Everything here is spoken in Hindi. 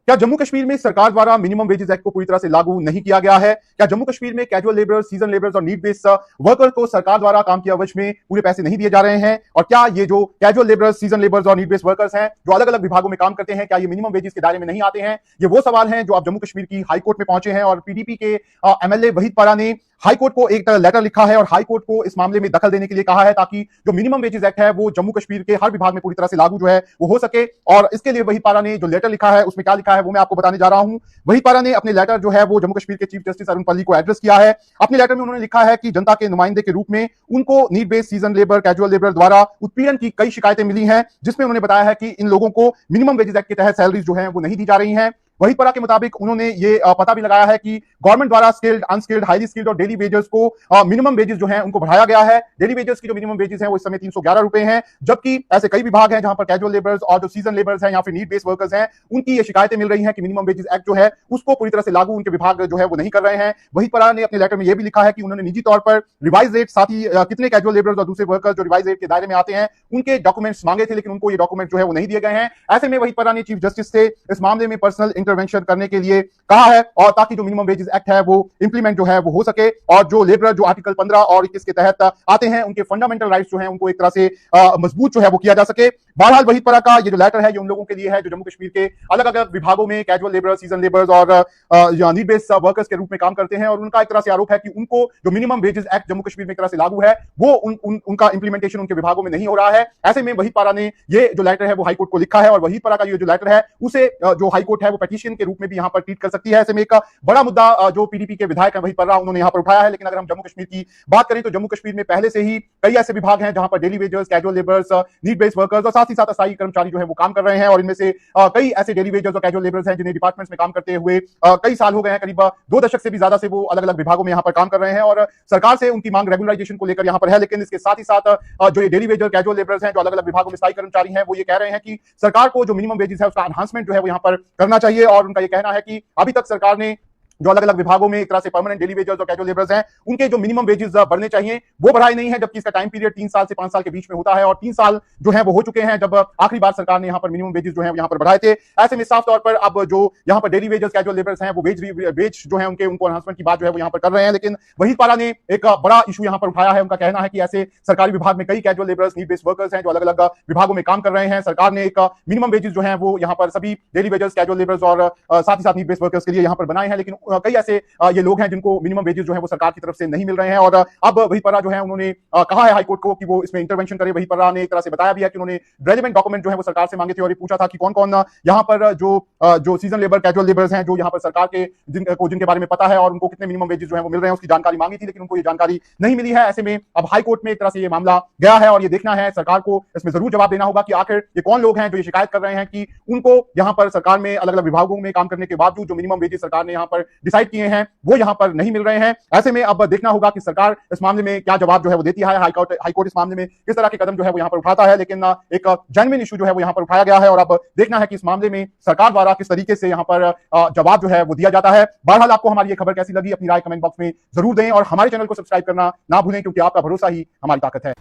क्या जम्मू कश्मीर में सरकार द्वारा मिनिमम वेजेस एक्ट को पूरी तरह से लागू नहीं किया गया है? क्या जम्मू कश्मीर में कैजुअल लेबरर्स, सीजन लेबरर्स और नीड बेस्ड वर्कर को सरकार द्वारा काम के अवधि में पूरे पैसे नहीं दिए जा रहे हैं? और क्या ये जो कैजुअल लेबरर्स, सीजन लेबरर्स और नीड बेस्ड वर्कर्स हैं जो अलग अलग विभागों में काम करते हैं, क्या ये मिनिमम वेजेस के दायरे में नहीं आते हैं? ये वो सवाल हैं जो अब जम्मू कश्मीर की हाईकोर्ट में पहुंचे हैं और पीडीपी के एमएलए वहीद पारा ने हाईकोर्ट को एक लेटर लिखा है और हाईकोर्ट को इस मामले में दखल देने के लिए कहा है ताकि जो मिनिमम वेजेस एक्ट है वो जम्मू कश्मीर के हर विभाग में पूरी तरह से लागू जो है वो हो सके। और इसके लिए वहीद पारा ने जो लेटर लिखा है उसमें क्या लिखा है वो मैं आपको बताने जा रहा हूं। वहीद पारा ने अपने लेटर जो है वो जम्मू कश्मीर के चीफ जस्टिस अरुण पल्ली को एड्रेस किया है। अपने लेटर में उन्होंने लिखा है कि जनता के नुमाइंदे के रूप में उनको need based season labour, casual labour द्वारा उत्पीड़न की कई शिकायतें मिली हैं, जिसमें उन्होंने बताया है कि इन लोगों को मिनिमम वेजेस एक्ट के तहत सैलरीज जो है वो नहीं दी जा रही हैं। वहीद पारा के मुताबिक उन्होंने ये पता भी लगाया है कि गवर्नमेंट द्वारा स्किल्ड, अनस्किल्ड, हाईली स्किल्ड और डेली वेजेस को मिनिमम वेजेस जो है उनको बढ़ाया गया है। डेली वेजेस की जो मिनिमम वेजेस है वो इस समय 311 रुपए हैं, जबकि ऐसे कई विभाग हैं जहां पर कैजुअल लेबर्स और जो सीजन लेबर्स हैं या फिर नीड बेस्ड वर्कर्स हैं उनकी ये शिकायतें मिल रही हैं कि मिनिमम वेजेस एक्ट जो है उसको पूरी तरह से लागू उनके विभाग जो है वो नहीं कर रहे हैं। वहीद पारा ने अपने लेटर में यह भी लिखा है कि उन्होंने निजी तौर पर रिवाइज रेट, साथ ही कितने कैजुअल लेबर्स और दूसरे वर्कर्स जो रिवाइज रेट के दायरे में आते हैं उनके डॉक्यूमेंट्स मांगे थे, लेकिन उनको ये डॉक्यूमेंट जो है वो नहीं दिए गए हैं। ऐसे में वहीद पारा ने चीफ जस्टिस से इस मामले में पर्सनल इंटरवेंशन करने के लिए कहा है और ताकि जो मिनिमम वेजेस एक्ट है वो इंप्लीमेंट जो है वो हो सके और जो लेबर जो आर्टिकल 15 और 21 के तहत आते हैं उनके फंडामेंटल राइट्स जो हैं उनको एक तरह से मजबूत जो है वो किया जा सके। बहरहाल वहीद पारा का ये जो लेटर है ये उन लोगों के लिए है जो जम्मू कश्मीर के अलग अलग विभागों में कैजुअल लेबर्स, सीजन लेबर्स और नीड बेस्ड वर्कर्स के रूप में काम करते हैं और उनका एक तरह से आरोप है कि उनको जो minimum wages act Jammu Kashmir में एक तरह से लागू है वो उनका इंप्लीमेंटेशन उनके विभागों में नहीं हो रहा है। ऐसे में वहीद पारा ने ये जो लेटर है वो हाईकोर्ट को लिखा है और वहीद पारा का ये जो लेटर है उसे जो हाईकोर्ट है वो पिटीशन के रूप में भी यहाँ पर ट्रीट कर सकती है। ऐसे में एक बड़ा मुद्दा जो पीडीपी के विधायक हैं वहीद पारा उन्होंने यहाँ पर उठाया है। लेकिन अगर हम जम्मू कश्मीर की बात करें तो जम्मू कश्मीर में पहले से ही कई ऐसे विभाग हैं जहां पर daily wagers, casual labours, need based workers और साथ ही साथ अस्थायी कर्मचारी जो है वो काम कर रहे हैं और इनमें से कई ऐसे डेली वेजर्स और कैजुअल लेबर्स हैं जिन्हें डिपार्टमेंट्स में काम करते हुए कई साल हो गए हैं, करीब 2 दशक से भी ज्यादा से वो अलग अलग विभागों में यहाँ पर काम कर रहे हैं और सरकार से उनकी मांग रेगुलराइजेशन को लेकर यहाँ पर है। लेकिन इसके साथ ही साथ जो ये डेली वेजर, कैजुअल लेबर्स हैं जो अलग अलग विभागों में स्थायी कर्मचारी हैं वो ये कह रहे हैं कि सरकार को जो मिनिमम वेजेस है उसका एनहांसमेंट जो है वो यहाँ पर करना चाहिए और उनका ये कहना है कि अभी तक सरकार ने जो अलग अलग विभागों में एक तरह से परमानेंट डेली वेजर्स और कैजुअल लेबर्स हैं उनके जो मिनिमम वेजेस बढ़ने चाहिए वो बढ़ाए नहीं है, जबकि इसका टाइम पीरियड 3 साल से 5 साल के बीच में होता है और 3 साल जो है वो हो चुके हैं जब आखिरी बार सरकार ने यहाँ पर मिनिमम वेजेस जो है यहाँ पर बढ़ाए थे। ऐसे में साफ तौर पर अब जो यहाँ पर डेली वेजर्स, कैजुअल लेबर्स हैं वो वेज जो है उनको एनहांसमेंट की बात जो है वो यहाँ पर कर रहे हैं। लेकिन वहीद पारा ने एक बड़ा इशू यहाँ पर उठाया है। उनका कहना है कि ऐसे सरकारी विभाग में कई casual labours, need based workers हैं जो अलग अलग विभागों में काम कर रहे हैं। सरकार ने एक मिनिमम वेजेस जो है वो यहाँ पर सभी डेली वेजर्स, कैजुअल लेबर्स और साथ ही साथ नीड बेस्ड वर्कर्स के लिए यहाँ पर बनाए हैं, लेकिन कई ऐसे ये लोग हैं जिनको मिनिमम वेजेस जो है वो सरकार की तरफ से नहीं मिल रहे हैं। और अब वहीद पारा जो है उन्होंने कहा है हाईकोर्ट को कि वो इसमें इंटरवेंशन करे। वहीद पारा ने एक तरह से बताया भी है कि उन्होंने रेलेवेंट डॉक्यूमेंट जो है वो सरकार से मांगे थे और ये पूछा था कि कौन कौन यहाँ पर जो सीजन लेबर, कैजुअल लेबर्स हैं जो यहाँ पर सरकार के जिनके बारे में पता है और उनको कितने मिनिमम वेजेस जो है वो मिल रहे हैं उसकी जानकारी मांगी थी, लेकिन उनको ये जानकारी नहीं मिली है। ऐसे में अब हाईकोर्ट में एक तरह से ये मामला गया है और ये देखना है, सरकार को इसमें जरूर जवाब देना होगा कि आखिर ये कौन लोग हैं जो ये शिकायत कर रहे हैं कि उनको यहाँ पर सरकार में अलग अलग विभागों में काम करने के बावजूद जो मिनिमम वेजेस सरकार ने यहाँ पर डिसाइड किए हैं वो यहाँ पर नहीं मिल रहे हैं। ऐसे में अब देखना होगा कि सरकार इस मामले में क्या जवाब जो है वो देती है। हाईकोर्ट इस मामले में किस तरह के कदम जो है वो यहाँ पर उठाता है, लेकिन एक जेन्युइन इशू जो है वो यहाँ पर उठाया गया है और अब देखना है कि इस मामले में सरकार द्वारा किस तरीके से यहाँ पर जवाब जो है वो दिया जाता है। बहरहाल आपको हमारी ये खबर कैसी लगी अपनी राय कमेंट बॉक्स में जरूर दें और हमारे चैनल को सब्सक्राइब करना ना भूलें, क्योंकि आपका भरोसा ही हमारी ताकत है।